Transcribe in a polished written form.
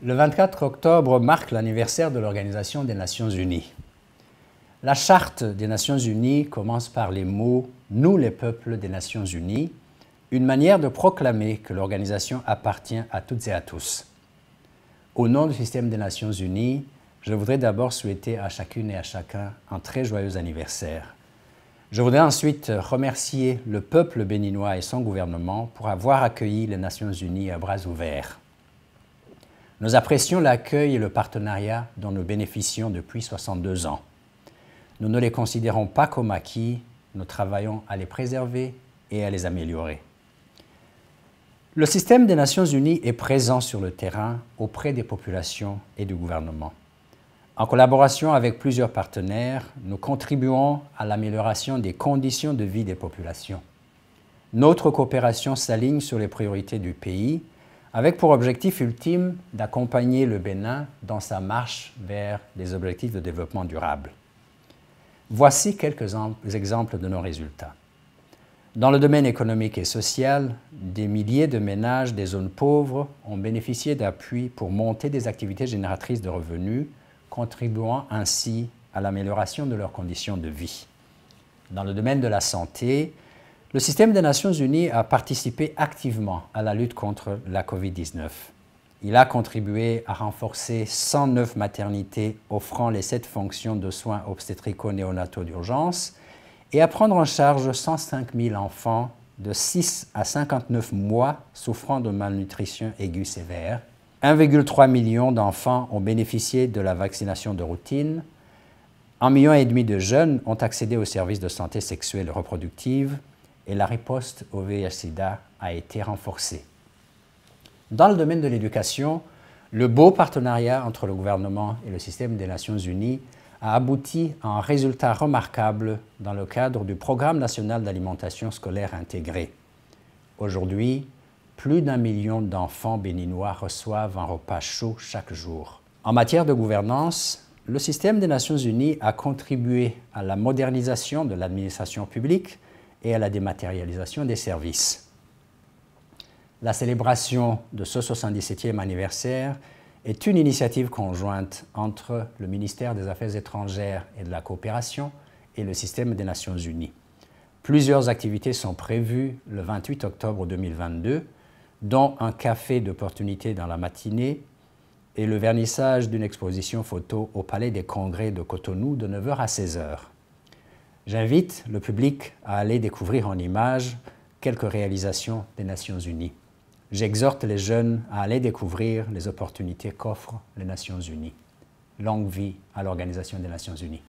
Le 24 octobre marque l'anniversaire de l'Organisation des Nations Unies. La Charte des Nations Unies commence par les mots « Nous les peuples des Nations Unies », une manière de proclamer que l'organisation appartient à toutes et à tous. Au nom du système des Nations Unies, je voudrais d'abord souhaiter à chacune et à chacun un très joyeux anniversaire. Je voudrais ensuite remercier le peuple béninois et son gouvernement pour avoir accueilli les Nations Unies à bras ouverts. Nous apprécions l'accueil et le partenariat dont nous bénéficions depuis 62 ans. Nous ne les considérons pas comme acquis, nous travaillons à les préserver et à les améliorer. Le système des Nations Unies est présent sur le terrain auprès des populations et du gouvernement. En collaboration avec plusieurs partenaires, nous contribuons à l'amélioration des conditions de vie des populations. Notre coopération s'aligne sur les priorités du pays, avec pour objectif ultime d'accompagner le Bénin dans sa marche vers les objectifs de développement durable. Voici quelques exemples de nos résultats. Dans le domaine économique et social, des milliers de ménages des zones pauvres ont bénéficié d'appui pour monter des activités génératrices de revenus, contribuant ainsi à l'amélioration de leurs conditions de vie. Dans le domaine de la santé, le système des Nations Unies a participé activement à la lutte contre la COVID-19. Il a contribué à renforcer 109 maternités offrant les 7 fonctions de soins obstétrico-néonataux d'urgence et à prendre en charge 105 000 enfants de 6 à 59 mois souffrant de malnutrition aiguë sévère. 1,3 million d'enfants ont bénéficié de la vaccination de routine. 1,5 million de jeunes ont accédé aux services de santé sexuelle et reproductive et la riposte au VIH/SIDA a été renforcée. Dans le domaine de l'éducation, le beau partenariat entre le gouvernement et le système des Nations Unies a abouti à un résultat remarquable dans le cadre du Programme national d'alimentation scolaire intégrée. Aujourd'hui, plus d'1 million d'enfants béninois reçoivent un repas chaud chaque jour. En matière de gouvernance, le système des Nations Unies a contribué à la modernisation de l'administration publique et à la dématérialisation des services. La célébration de ce 77e anniversaire est une initiative conjointe entre le ministère des Affaires étrangères et de la coopération et le système des Nations Unies. Plusieurs activités sont prévues le 28 octobre 2022, dont un café d'opportunité dans la matinée et le vernissage d'une exposition photo au Palais des Congrès de Cotonou de 9 h à 16 h. J'invite le public à aller découvrir en images quelques réalisations des Nations Unies. J'exhorte les jeunes à aller découvrir les opportunités qu'offrent les Nations Unies. Longue vie à l'Organisation des Nations Unies.